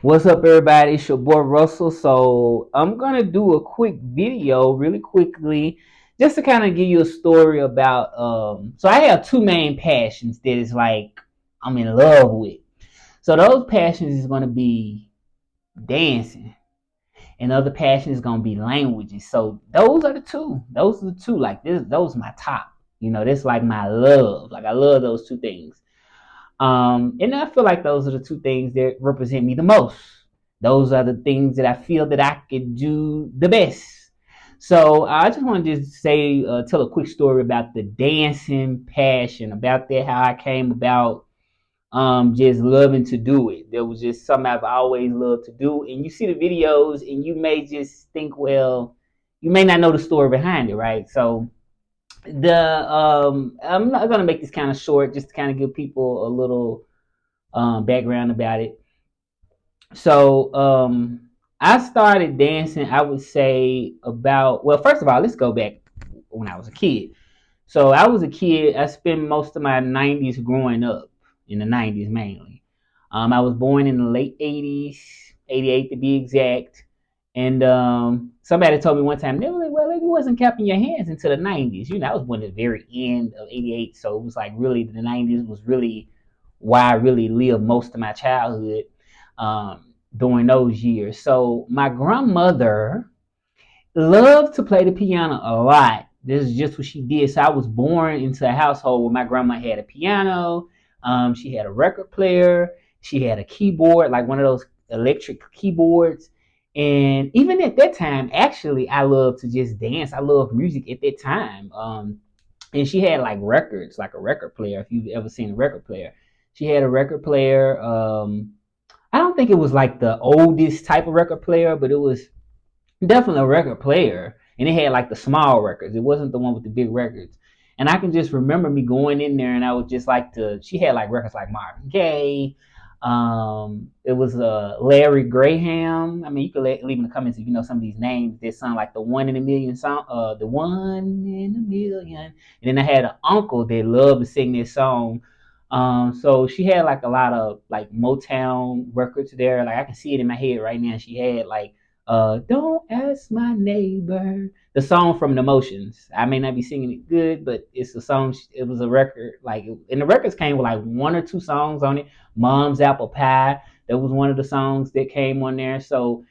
What's up, everybody? It's your boy Russell. So I'm gonna do a quick video, really quickly, just to kind of give you a story about. So I have two main passions that is like I'm in love with. So those passions is gonna be dancing, and the other passion is gonna be languages. So those are the two. Those are the two. Like this, those are my top. This like my love. Like I love those two things. And I feel like those are the two things that represent me the most. Those are the things that I feel that I could do the best. So I just want to just say, tell a quick story about the dancing passion, about that, how I came about just loving to do it. There was just something I've always loved to do. And you see the videos and you may just think, well, you may not know the story behind it, right? So the I'm not gonna make this kind of short, just to kind of give people a little background about it. So I started dancing. I would say about, well, first of all, let's go back when I was a kid. So I was a kid. I spent most of my '90s growing up in the '90s mainly. I was born in the late '80s, '88 to be exact. And somebody told me one time, they were like, well, you wasn't clapping your hands into the '90s. I was born at the very end of '88. So it was like really the '90s was really why I really lived most of my childhood during those years. So my grandmother loved to play the piano a lot. This is just what she did. So I was born into a household where my grandma had a piano. She had a record player. She had a keyboard, like one of those electric keyboards. And even at that time, actually, I loved to just dance. I loved music at that time. And she had like records, like a record player. If you've ever seen a record player, she had a record player. I don't think it was like the oldest type of record player, but it was definitely a record player. And it had like the small records. It wasn't the one with the big records. And I can just remember me going in there and I would just like to, she had like records like Marvin Gaye. It was Larry Graham. I mean, you could leave in the comments if you know some of these names that sound like the one in a million song, the one in a million. And then I had an uncle that loved to sing this song. So she had like a lot of like Motown records there. Like I can see it in my head right now. She had like don't ask my neighbor. The song from the Motions. I may not be singing it good, but it's a song. It was a record. Like, and the records came with like one or two songs on it. Mom's Apple Pie. That was one of the songs that came on there. So,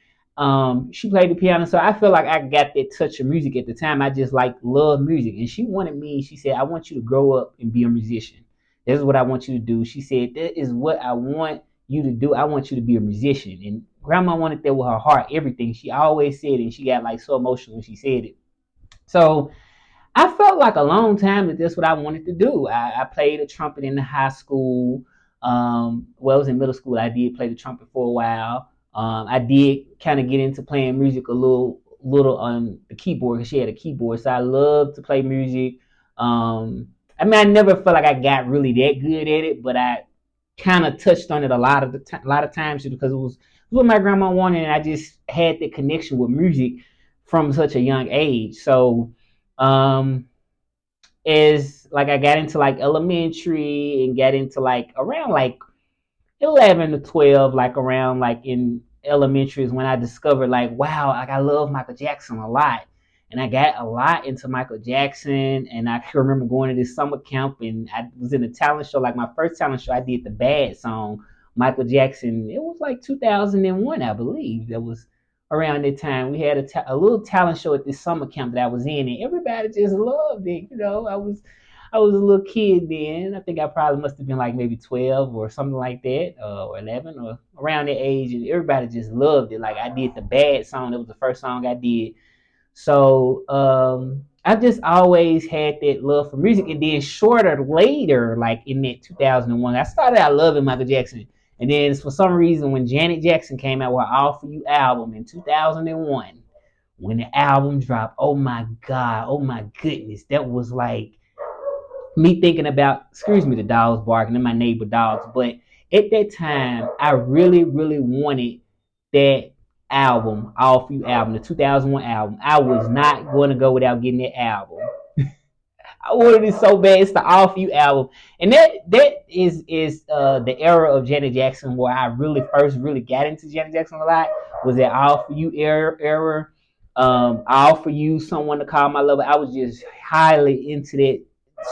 she played the piano. So I feel like I got that touch of music at the time. I just like love music, and she wanted me. She said, "I want you to grow up and be a musician. This is what I want you to do." She said, "That is what I want you to do. I want you to be a musician." And grandma wanted that with her heart, everything. She always said it, and she got like so emotional when she said it. So I felt like a long time that that's what I wanted to do. I played a trumpet in the high school. Well, I was in middle school. I did play the trumpet for a while. I did kind of get into playing music a little on the keyboard because she had a keyboard. So I love to play music. I mean, I never felt like I got really that good at it, but I kind of touched on it a lot of times because it was what my grandma wanted, and I just had that connection with music from such a young age. So um is like I got into like elementary and got into like around like 11 to 12, like around like in elementary is when I discovered like, wow, like I love Michael Jackson a lot. And I got a lot into Michael Jackson. And I can remember going to this summer camp and I was in a talent show. Like my first talent show, I did the Bad song, Michael Jackson. It was like 2001, I believe. That was around that time. We had a little talent show at this summer camp that I was in, and everybody just loved it. I was a little kid then. I think I probably must have been like maybe 12 or something like that, or 11 or around that age. And everybody just loved it. Like I did the Bad song. That was the first song I did. So I just always had that love for music. And then shorter later, like in that 2001, I started out loving Michael Jackson. And then for some reason, when Janet Jackson came out with All For You album in 2001, when the album dropped, oh my God, oh my goodness, that was like me thinking about, excuse me, the dogs barking and my neighbor dogs, but at that time, I really, really wanted that album, All For You album, the 2001 album. I was not going to go without getting that album. I wanted it so bad. It's the All For You album, and that is the era of Janet Jackson where I really first really got into Janet Jackson a lot. Was that All For You era? All For You, Someone to Call My Lover. I was just highly into that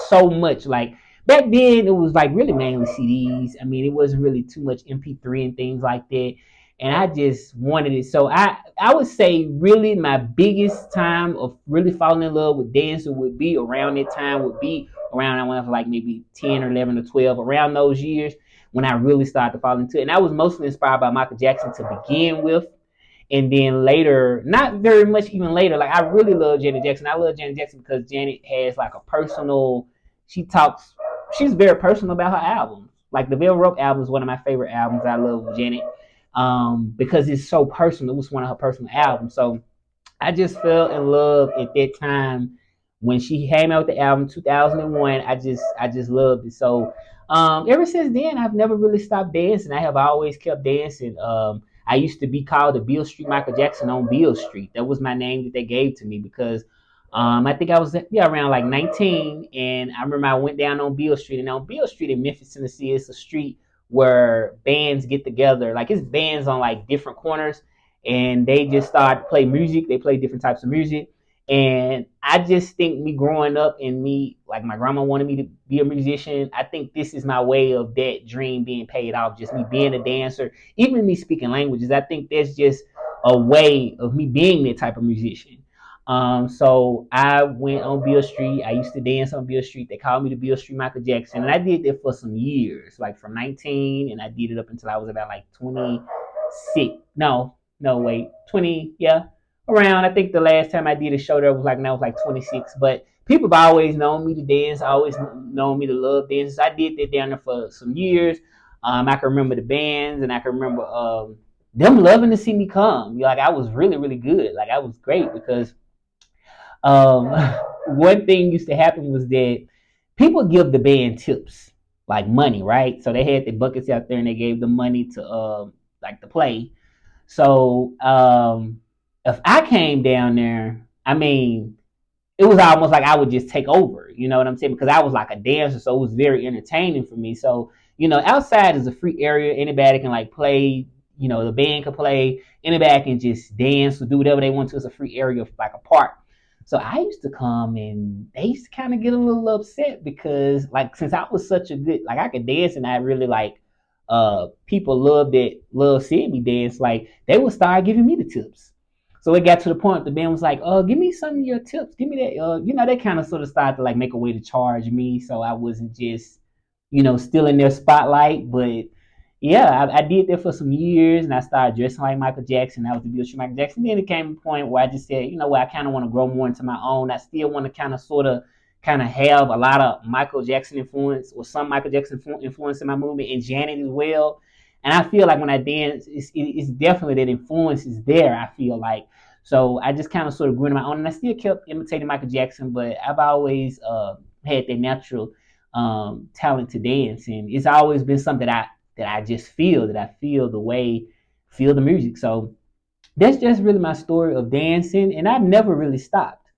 so much. Like back then, it was like really mainly CDs. I mean, it wasn't really too much MP3 and things like that. And I just wanted it. So I would say really my biggest time of really falling in love with dancing would be around that time, would be around I went for like maybe 10 or 11 or 12, around those years when I really started to fall into it. And I was mostly inspired by Michael Jackson to begin with. And then later, not very much even later, like I really love Janet Jackson. I love Janet Jackson because Janet has like a personal, she talks, she's very personal about her albums. Like the Velvet Rope album is one of my favorite albums. I love Janet because it's so personal. It was one of her personal albums. So I just fell in love at that time when she came out with the album 2001. I just loved it. So ever since then, I've never really stopped dancing. I have always kept dancing. I used to be called the Beale Street Michael Jackson on Beale Street. That was my name that they gave to me because I think I was around like 19, and I remember I went down on Beale Street, and on Beale Street in Memphis, Tennessee, it's a street where bands get together. Like it's bands on like different corners, and they just start to play music. They play different types of music. And I just think me growing up and me, like my grandma wanted me to be a musician. I think this is my way of that dream being paid off. Just me being a dancer, even me speaking languages. I think that's just a way of me being that type of musician. So I went on Beale Street. I used to dance on Beale Street. They called me the Beale Street Michael Jackson. And I did that for some years, like from 19, and I did it up until I was about like 26. No, wait, 20, yeah, around. I think the last time I did a show there was like, now it was like 26. But people have always known me to dance, always known me to love dances. I did that down there for some years. I can remember the bands, and I can remember them loving to see me come. Like I was really, really good. Like I was great because um, one thing used to happen was that people give the band tips, like money, right? So they had the buckets out there and they gave them money to like to play. So if I came down there, I mean, it was almost like I would just take over. You know what I'm saying? Because I was like a dancer, so it was very entertaining for me. So outside is a free area. Anybody can like play. The band can play. Anybody can just dance or do whatever they want to. It's a free area, like a park. So I used to come and they used to kind of get a little upset because like since I was such a good like I could dance and I really like people love seeing me dance, like they would start giving me the tips. So it got to the point the band was like, give me some of your tips. Give me that they kind of sort of started to like make a way to charge me so I wasn't just, still in their spotlight. But yeah, I did that for some years, and I started dressing like Michael Jackson. I was the Beale Michael Jackson. Then it came a point where I just said, you know what, I kind of want to grow more into my own. I still want to kind of have a lot of Michael Jackson influence or some Michael Jackson influence in my movement, and Janet as well. And I feel like when I dance, it's definitely that influence is there. I feel like so I just kind of sort of grew into my own, and I still kept imitating Michael Jackson, but I've always had that natural talent to dance, and it's always been something that I just feel that I feel the way feel the music. So that's just really my story of dancing, and I've never really stopped.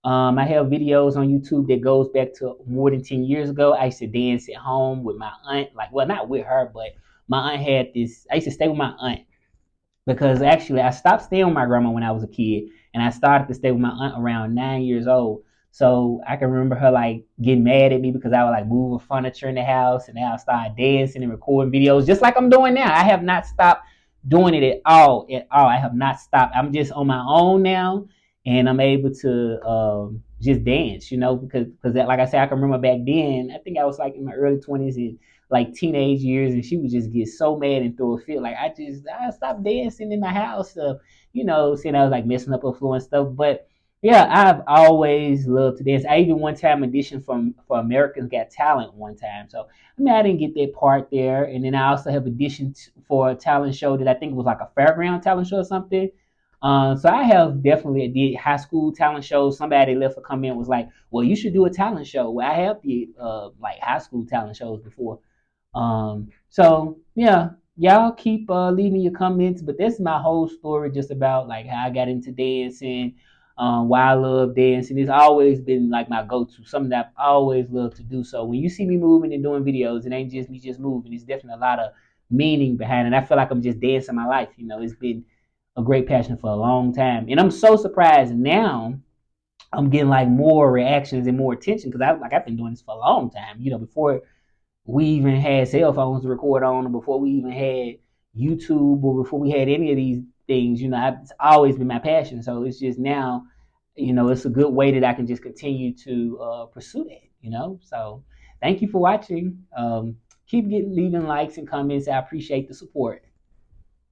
I have videos on YouTube that goes back to more than 10 years ago. I used to dance at home with my aunt, like well, not with her, but my aunt had this. I used to stay with my aunt because actually I stopped staying with my grandma when I was a kid, and I started to stay with my aunt around 9 years old. So I can remember her like getting mad at me because I would like move furniture in the house, and then I started dancing and recording videos just like I'm doing now. I have not stopped doing it at all. At all, I have not stopped. I'm just on my own now, and I'm able to just dance. Because like I said, I can remember back then. I think I was like in my early 20s and like teenage years, and she would just get so mad and throw a fit. Like I stopped dancing in my house, saying I was like messing up her floor and stuff. But yeah, I've always loved to dance. I even one time auditioned for Americans Got Talent one time. So I mean, I didn't get that part there, and then I also have auditioned for a talent show that I think was like a fairground talent show or something. So I have definitely did high school talent shows. Somebody left a comment was like, "Well, you should do a talent show." Well, I have did like high school talent shows before. So yeah, y'all keep leaving your comments, but that's my whole story just about like how I got into dancing. Why I love dancing. It's always been like my go-to, something that I've always loved to do. So when you see me moving and doing videos, it ain't just me just moving. It's definitely a lot of meaning behind it. I feel like I'm just dancing my life. It's been a great passion for a long time, and I'm so surprised now. I'm getting like more reactions and more attention because I've been doing this for a long time. Before we even had cell phones to record on, or before we even had YouTube, or before we had any of these things. It's always been my passion. So it's just now, it's a good way that I can just continue to pursue that. So thank you for watching. Keep leaving likes and comments. I appreciate the support.